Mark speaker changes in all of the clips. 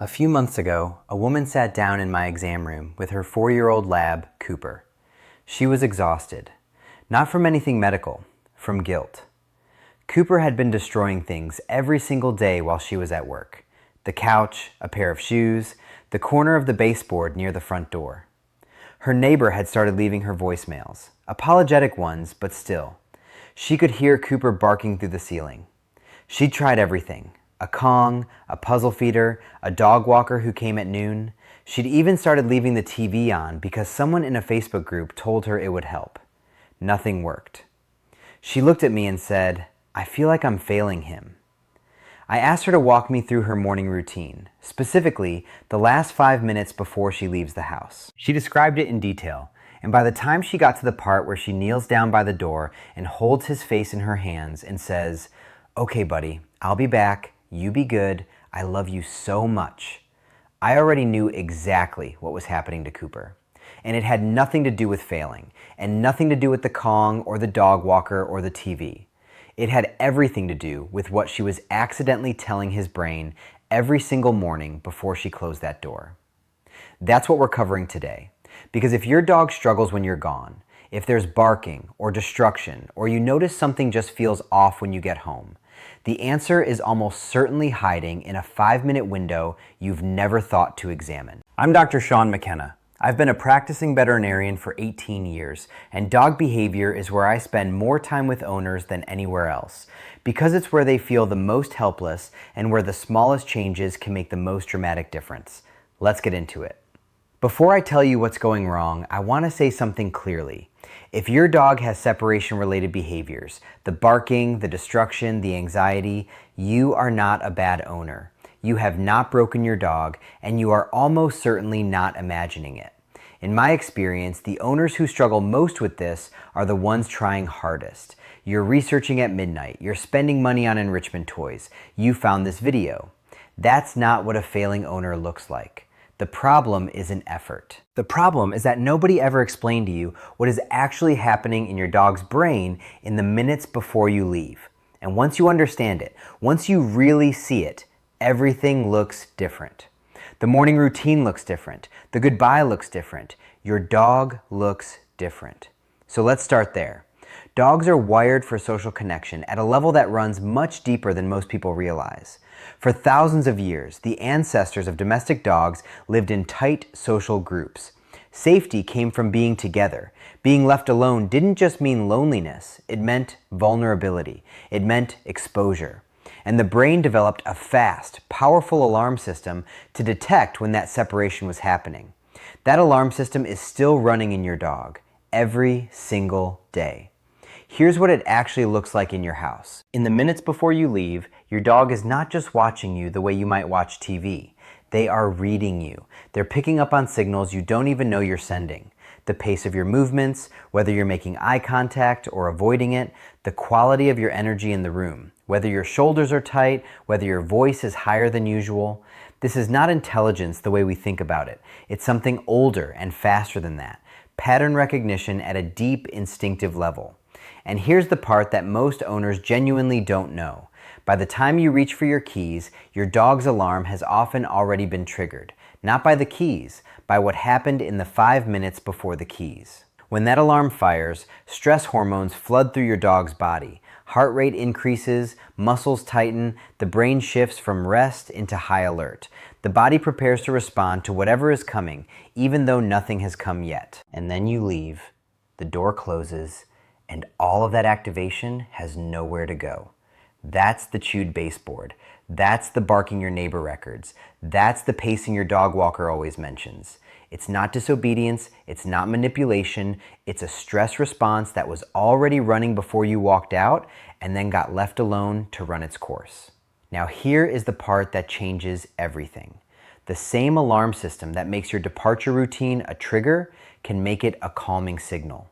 Speaker 1: A few months ago, a woman sat down in my exam room with her 4-year-old lab, Cooper. She was exhausted. Not from anything medical, from guilt. Cooper had been destroying things every single day while she was at work. The couch, a pair of shoes, the corner of the baseboard near the front door. Her neighbor had started leaving her voicemails, apologetic ones, but still. She could hear Cooper barking through the ceiling. She'd tried everything. A Kong, a puzzle feeder, a dog walker who came at noon. She'd even started leaving the TV on because someone in a Facebook group told her it would help. Nothing worked. She looked at me and said, "I feel like I'm failing him." I asked her to walk me through her morning routine, specifically the last 5 minutes before she leaves the house. She described it in detail, and by the time she got to the part where she kneels down by the door and holds his face in her hands and says, "Okay, buddy, I'll be back. You be good. I love you so much," I already knew exactly what was happening to Cooper. And it had nothing to do with failing, and nothing to do with the Kong or the dog walker or the TV. It had everything to do with what she was accidentally telling his brain every single morning before she closed that door. That's what we're covering today. Because if your dog struggles when you're gone, if there's barking or destruction, or you notice something just feels off when you get home, the answer is almost certainly hiding in a 5-minute window you've never thought to examine. I'm Dr. Sean McKenna. I've been a practicing veterinarian for 18 years, and dog behavior is where I spend more time with owners than anywhere else, because it's where they feel the most helpless and where the smallest changes can make the most dramatic difference. Let's get into it. Before I tell you what's going wrong, I want to say something clearly. If your dog has separation-related behaviors, the barking, the destruction, the anxiety, you are not a bad owner. You have not broken your dog, and you are almost certainly not imagining it. In my experience, the owners who struggle most with this are the ones trying hardest. You're researching at midnight. You're spending money on enrichment toys. You found this video. That's not what a failing owner looks like. The problem is an effort. The problem is that nobody ever explained to you what is actually happening in your dog's brain in the minutes before you leave. And once you understand it, once you really see it, everything looks different. The morning routine looks different. The goodbye looks different. Your dog looks different. So let's start there. Dogs are wired for social connection at a level that runs much deeper than most people realize. For thousands of years, the ancestors of domestic dogs lived in tight social groups. Safety came from being together. Being left alone didn't just mean loneliness, it meant vulnerability. It meant exposure. And the brain developed a fast, powerful alarm system to detect when that separation was happening. That alarm system is still running in your dog every single day. Here's what it actually looks like in your house. In the minutes before you leave, your dog is not just watching you the way you might watch TV. They are reading you. They're picking up on signals you don't even know you're sending. The pace of your movements, whether you're making eye contact or avoiding it, the quality of your energy in the room, whether your shoulders are tight, whether your voice is higher than usual. This is not intelligence the way we think about it. It's something older and faster than that. Pattern recognition at a deep instinctive level. And here's the part that most owners genuinely don't know. By the time you reach for your keys, your dog's alarm has often already been triggered. Not by the keys, by what happened in the 5 minutes before the keys. When that alarm fires, stress hormones flood through your dog's body. Heart rate increases, muscles tighten, the brain shifts from rest into high alert. The body prepares to respond to whatever is coming, even though nothing has come yet. And then you leave, the door closes, and all of that activation has nowhere to go. That's the chewed baseboard. That's the barking your neighbor records. That's the pacing your dog walker always mentions. It's not disobedience, it's not manipulation, it's a stress response that was already running before you walked out and then got left alone to run its course. Now here is the part that changes everything. The same alarm system that makes your departure routine a trigger can make it a calming signal.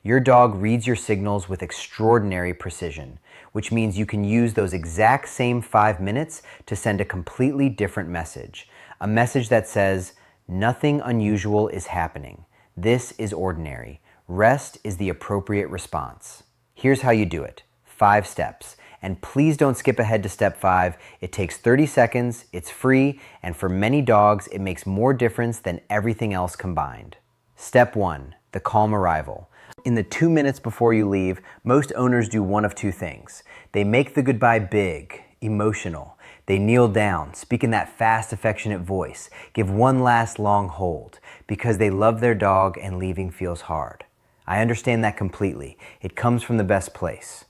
Speaker 1: Your dog reads your signals with extraordinary precision, which means you can use those exact same 5 minutes to send a completely different message. A message that says, nothing unusual is happening. This is ordinary. Rest is the appropriate response. Here's how you do it. 5 steps. And please don't skip ahead to step 5. It takes 30 seconds, it's free, and for many dogs, it makes more difference than everything else combined. Step 1, the calm arrival. In the 2 minutes before you leave, most owners do one of two things. They make the goodbye big, emotional. They kneel down, speak in that fast, affectionate voice, give one last long hold, because they love their dog and leaving feels hard. I understand that completely. It comes from the best place.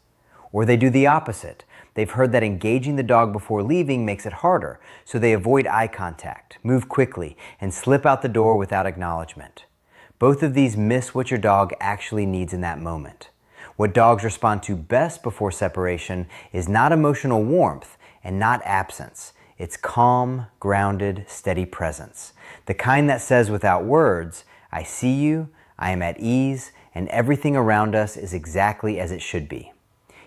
Speaker 1: Or they do the opposite. They've heard that engaging the dog before leaving makes it harder, so they avoid eye contact, move quickly, and slip out the door without acknowledgement. Both of these miss what your dog actually needs in that moment. What dogs respond to best before separation is not emotional warmth and not absence. It's calm, grounded, steady presence. The kind that says without words, I see you, I am at ease, and everything around us is exactly as it should be.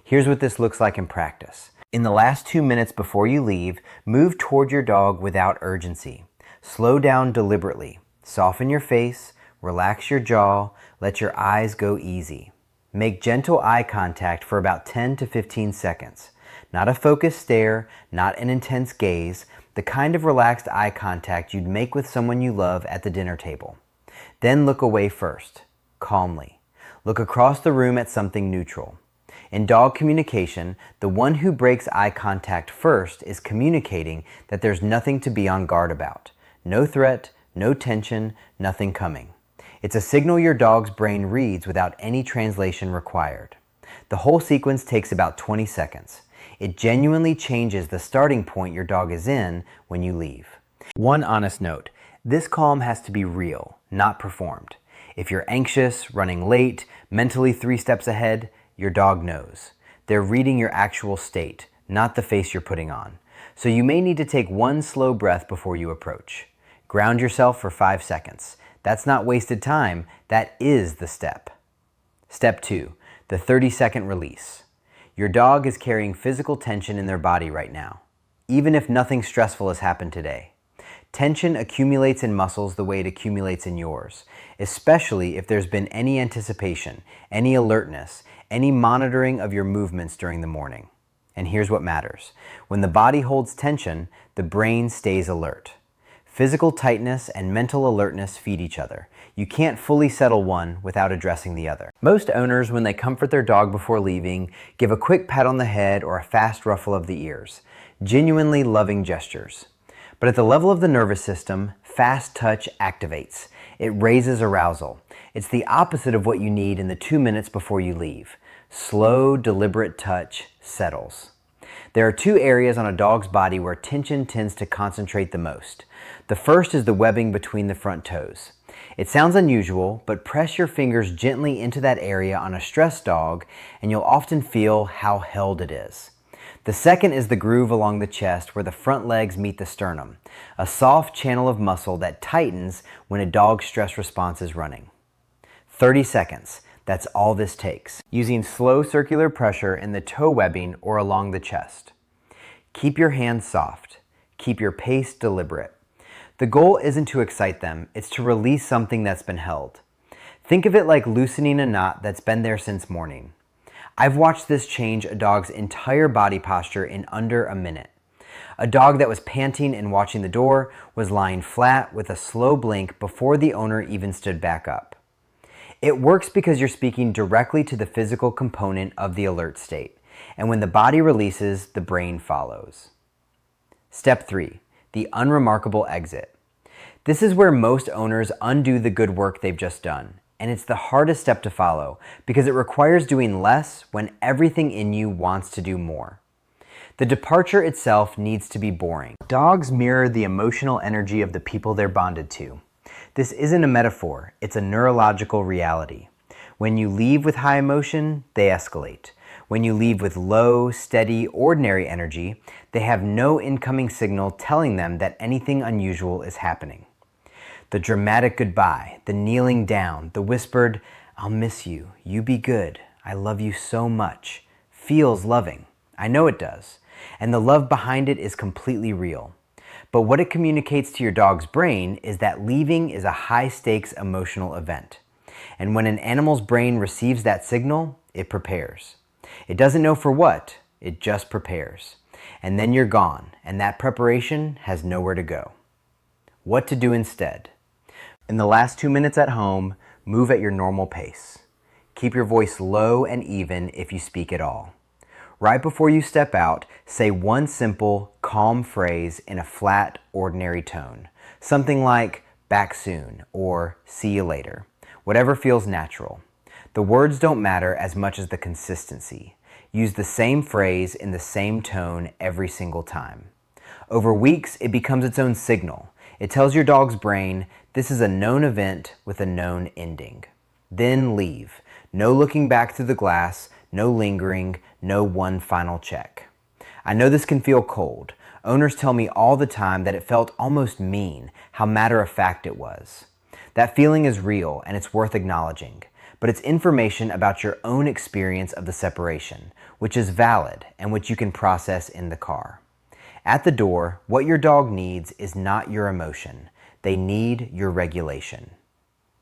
Speaker 1: Here's what this looks like in practice. In the last 2 minutes before you leave, move toward your dog without urgency. Slow down deliberately. Soften your face, relax your jaw, let your eyes go easy. Make gentle eye contact for about 10 to 15 seconds. Not a focused stare, not an intense gaze, the kind of relaxed eye contact you'd make with someone you love at the dinner table. Then look away first, calmly. Look across the room at something neutral. In dog communication, the one who breaks eye contact first is communicating that there's nothing to be on guard about. No threat, no tension, nothing coming. It's a signal your dog's brain reads without any translation required. The whole sequence takes about 20 seconds. It genuinely changes the starting point your dog is in when you leave. One honest note, this calm has to be real, not performed. If you're anxious, running late, mentally 3 steps ahead, your dog knows. They're reading your actual state, not the face you're putting on. So you may need to take one slow breath before you approach. Ground yourself for 5 seconds. That's not wasted time, that is the step. Step 2, the 30-second release. Your dog is carrying physical tension in their body right now, even if nothing stressful has happened today. Tension accumulates in muscles the way it accumulates in yours, especially if there's been any anticipation, any alertness, any monitoring of your movements during the morning. And here's what matters. When the body holds tension, the brain stays alert. Physical tightness and mental alertness feed each other. You can't fully settle one without addressing the other. Most owners, when they comfort their dog before leaving, give a quick pat on the head or a fast ruffle of the ears. Genuinely loving gestures. But at the level of the nervous system, fast touch activates. It raises arousal. It's the opposite of what you need in the 2 minutes before you leave. Slow, deliberate touch settles. There are 2 areas on a dog's body where tension tends to concentrate the most. The first is the webbing between the front toes. It sounds unusual, but press your fingers gently into that area on a stressed dog and you'll often feel how held it is. The second is the groove along the chest where the front legs meet the sternum, a soft channel of muscle that tightens when a dog's stress response is running. 30 seconds. That's all this takes, using slow circular pressure in the toe webbing or along the chest. Keep your hands soft. Keep your pace deliberate. The goal isn't to excite them, it's to release something that's been held. Think of it like loosening a knot that's been there since morning. I've watched this change a dog's entire body posture in under a minute. A dog that was panting and watching the door was lying flat with a slow blink before the owner even stood back up. It works because you're speaking directly to the physical component of the alert state, and when the body releases, the brain follows. Step 3, the unremarkable exit. This is where most owners undo the good work they've just done, and it's the hardest step to follow because it requires doing less when everything in you wants to do more. The departure itself needs to be boring. Dogs mirror the emotional energy of the people they're bonded to. This isn't a metaphor, it's a neurological reality. When you leave with high emotion, they escalate. When you leave with low, steady, ordinary energy, they have no incoming signal telling them that anything unusual is happening. The dramatic goodbye, the kneeling down, the whispered, "I'll miss you, you be good, I love you so much," feels loving. I know it does. And the love behind it is completely real. But what it communicates to your dog's brain is that leaving is a high-stakes emotional event. And when an animal's brain receives that signal, it prepares. It doesn't know for what, It just prepares. And then you're gone, and that preparation has nowhere to go. What to do instead? In the last 2 minutes at home, move at your normal pace. Keep your voice low and even if you speak at all. Right before you step out, say one simple, calm phrase in a flat, ordinary tone. Something like, "back soon," or "see you later." Whatever feels natural. The words don't matter as much as the consistency. Use the same phrase in the same tone every single time. Over weeks, it becomes its own signal. It tells your dog's brain, this is a known event with a known ending. Then leave. No looking back through the glass, no lingering, no one final check. I know this can feel cold. Owners tell me all the time that it felt almost mean, how matter-of-fact it was. That feeling is real and it's worth acknowledging, but it's information about your own experience of the separation, which is valid and which you can process in the car. At the door, what your dog needs is not your emotion. They need your regulation.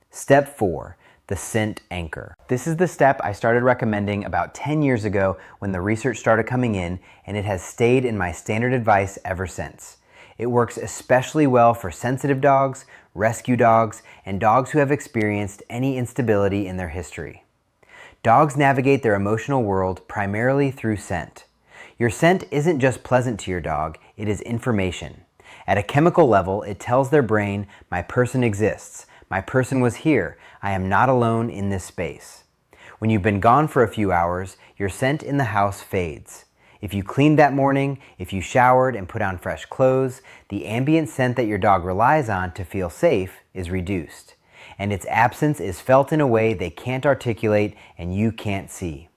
Speaker 1: Step 4, the scent anchor. This is the step I started recommending about 10 years ago when the research started coming in, and it has stayed in my standard advice ever since. It works especially well for sensitive dogs, rescue dogs, and dogs who have experienced any instability in their history. Dogs navigate their emotional world primarily through scent. Your scent isn't just pleasant to your dog, it is information. At a chemical level, it tells their brain, my person exists, my person was here, I am not alone in this space. When you've been gone for a few hours, your scent in the house fades. If you cleaned that morning, if you showered and put on fresh clothes, the ambient scent that your dog relies on to feel safe is reduced. And its absence is felt in a way they can't articulate and you can't see.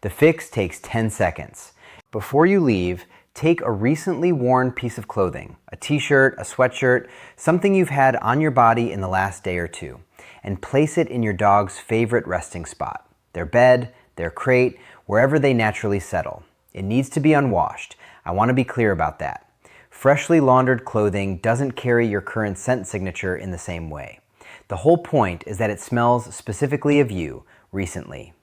Speaker 1: The fix takes 10 seconds. Before you leave, take a recently worn piece of clothing, a t-shirt, a sweatshirt, something you've had on your body in the last day or two, and place it in your dog's favorite resting spot, their bed, their crate, wherever they naturally settle. It needs to be unwashed. I want to be clear about that. Freshly laundered clothing doesn't carry your current scent signature in the same way. The whole point is that it smells specifically of you recently.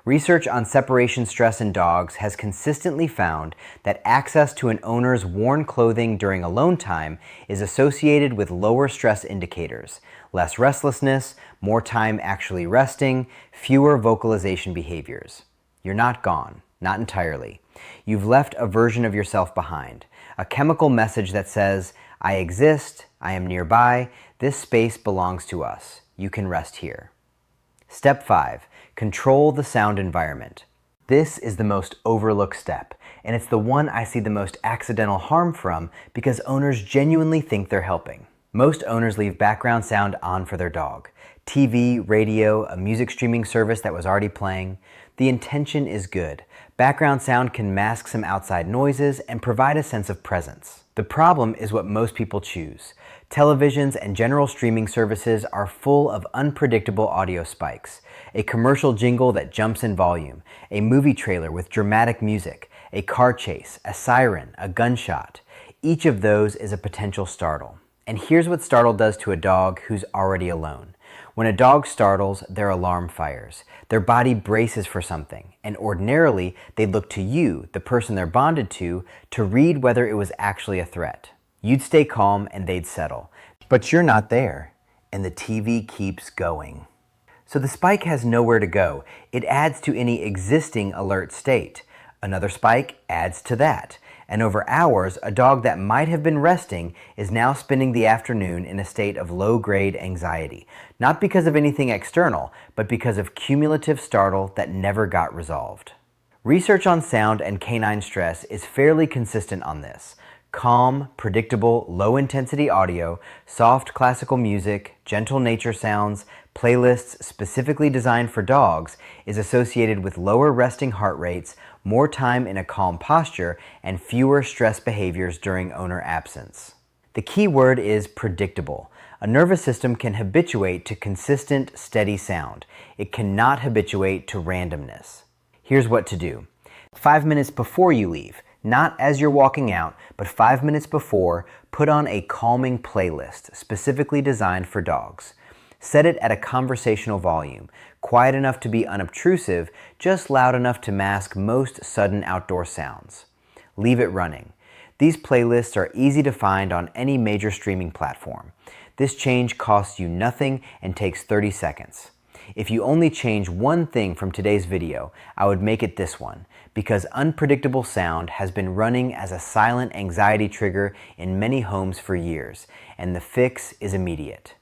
Speaker 1: Research on separation stress in dogs has consistently found that access to an owner's worn clothing during alone time is associated with lower stress indicators, less restlessness, more time actually resting, fewer vocalization behaviors. You're not gone, not entirely. You've left a version of yourself behind, a chemical message that says, I exist, I am nearby, this space belongs to us. You can rest here. Step 5. Control the sound environment. This is the most overlooked step, and it's the one I see the most accidental harm from because owners genuinely think they're helping. Most owners leave background sound on for their dog. TV, radio, a music streaming service that was already playing. The intention is good. Background sound can mask some outside noises and provide a sense of presence. The problem is what most people choose. Televisions and general streaming services are full of unpredictable audio spikes, a commercial jingle that jumps in volume, a movie trailer with dramatic music, a car chase, a siren, a gunshot. Each of those is a potential startle. And here's what startle does to a dog who's already alone. When a dog startles, their alarm fires. Their body braces for something, and ordinarily they'd look to you, the person they're bonded to read whether it was actually a threat. You'd stay calm and they'd settle. But you're not there, and the TV keeps going. So the spike has nowhere to go. It adds to any existing alert state. Another spike adds to that. And over hours, a dog that might have been resting is now spending the afternoon in a state of low-grade anxiety. Not because of anything external, but because of cumulative startle that never got resolved. Research on sound and canine stress is fairly consistent on this. Calm, predictable, low-intensity audio, soft classical music, gentle nature sounds, playlists specifically designed for dogs is associated with lower resting heart rates, more time in a calm posture, and fewer stress behaviors during owner absence. The key word is predictable. A nervous system can habituate to consistent, steady sound. It cannot habituate to randomness. Here's what to do. 5 minutes before you leave, not as you're walking out, but 5 minutes before, put on a calming playlist specifically designed for dogs. Set it at a conversational volume, quiet enough to be unobtrusive, just loud enough to mask most sudden outdoor sounds. Leave it running. These playlists are easy to find on any major streaming platform. This change costs you nothing and takes 30 seconds. If you only change one thing from today's video, I would make it this one, because unpredictable sound has been running as a silent anxiety trigger in many homes for years, and the fix is immediate.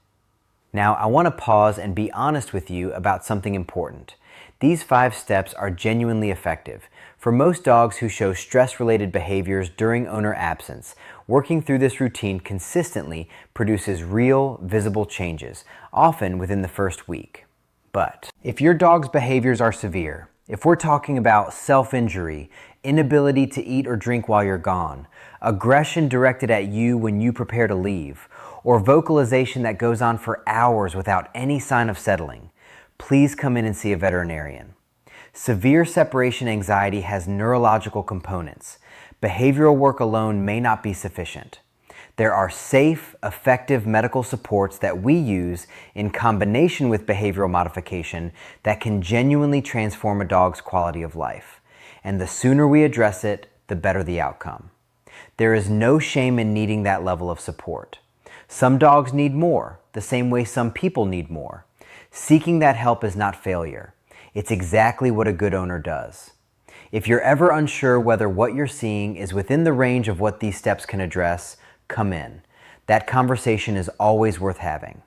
Speaker 1: Now, I want to pause and be honest with you about something important. These 5 steps are genuinely effective. For most dogs who show stress-related behaviors during owner absence, working through this routine consistently produces real, visible changes, often within the first week. But if your dog's behaviors are severe, if we're talking about self-injury, inability to eat or drink while you're gone, aggression directed at you when you prepare to leave, or vocalization that goes on for hours without any sign of settling, please come in and see a veterinarian. Severe separation anxiety has neurological components. Behavioral work alone may not be sufficient. There are safe, effective medical supports that we use in combination with behavioral modification that can genuinely transform a dog's quality of life. And the sooner we address it, the better the outcome. There is no shame in needing that level of support. Some dogs need more, the same way some people need more. Seeking that help is not failure. It's exactly what a good owner does. If you're ever unsure whether what you're seeing is within the range of what these steps can address, come in. That conversation is always worth having.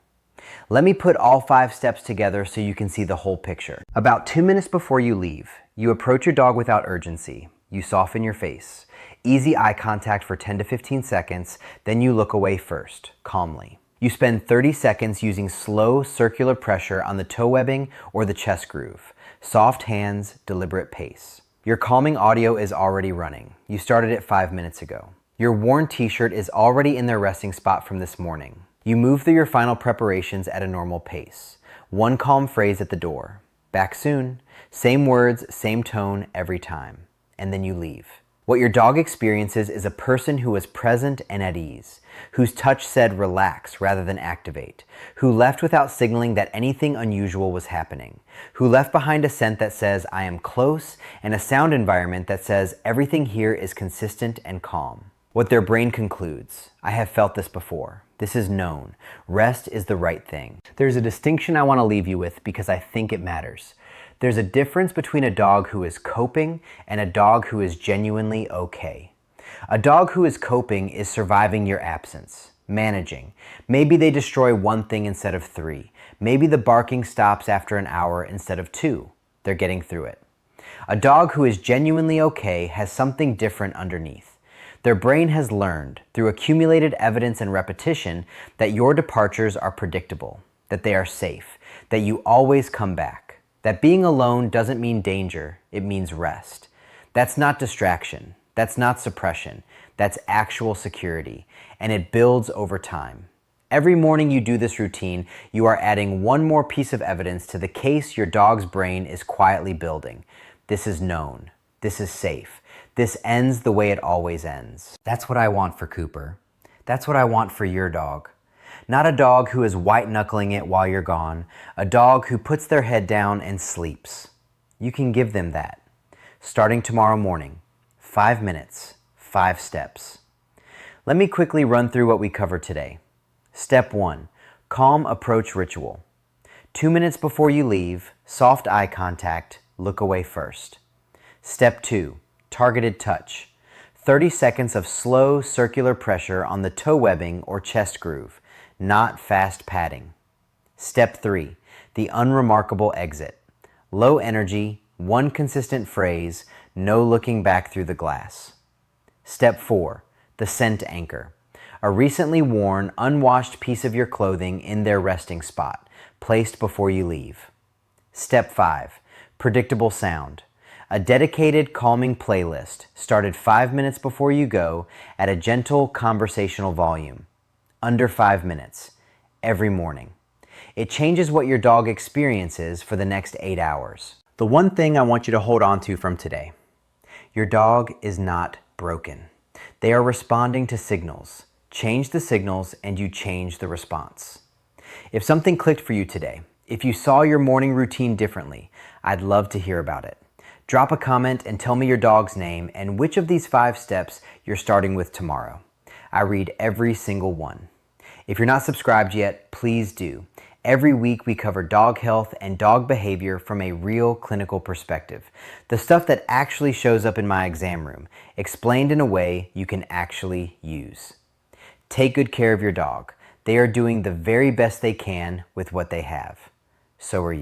Speaker 1: Let me put all 5 steps together so you can see the whole picture. About 2 minutes before you leave, you approach your dog without urgency. You soften your face. Easy eye contact for 10 to 15 seconds, then you look away first, calmly. You spend 30 seconds using slow circular pressure on the toe webbing or the chest groove. Soft hands, deliberate pace. Your calming audio is already running. You started it 5 minutes ago. Your worn t-shirt is already in their resting spot from this morning. You move through your final preparations at a normal pace. One calm phrase at the door. Back soon. Same words, same tone every time. And then you leave. What your dog experiences is a person who was present and at ease, whose touch said relax rather than activate, who left without signaling that anything unusual was happening, who left behind a scent that says I am close and a sound environment that says everything here is consistent and calm. What their brain concludes, I have felt this before. This is known. Rest is the right thing. There's a distinction I want to leave you with because I think it matters. There's a difference between a dog who is coping and a dog who is genuinely okay. A dog who is coping is surviving your absence, managing. Maybe they destroy 1 thing instead of 3. Maybe the barking stops after an hour instead of 2. They're getting through it. A dog who is genuinely okay has something different underneath. Their brain has learned, through accumulated evidence and repetition, that your departures are predictable, that they are safe, that you always come back. That being alone doesn't mean danger, it means rest. That's not distraction, that's not suppression, that's actual security, and it builds over time. Every morning you do this routine, you are adding one more piece of evidence to the case your dog's brain is quietly building. This is known, this is safe, this ends the way it always ends. That's what I want for Cooper. That's what I want for your dog. Not a dog who is white-knuckling it while you're gone, a dog who puts their head down and sleeps. You can give them that. Starting tomorrow morning, 5 minutes, 5 steps. Let me quickly run through what we covered today. Step 1, calm approach ritual. 2 minutes before you leave, soft eye contact, look away first. Step 2, targeted touch. 30 seconds of slow circular pressure on the toe webbing or chest groove. Not fast padding. Step 3, the unremarkable exit. Low energy, 1 consistent phrase, no looking back through the glass. Step 4, the scent anchor. A recently worn, unwashed piece of your clothing in their resting spot, placed before you leave. Step 5, predictable sound. A dedicated calming playlist started 5 minutes before you go at a gentle conversational volume. Under 5 minutes, every morning. It changes what your dog experiences for the next 8 hours. The one thing I want you to hold on to from today, your dog is not broken. They are responding to signals. Change the signals and you change the response. If something clicked for you today, if you saw your morning routine differently, I'd love to hear about it. Drop a comment and tell me your dog's name and which of these 5 steps you're starting with tomorrow. I read every single one. If you're not subscribed yet, please do. Every week we cover dog health and dog behavior from a real clinical perspective. The stuff that actually shows up in my exam room, explained in a way you can actually use. Take good care of your dog. They are doing the very best they can with what they have. So are you.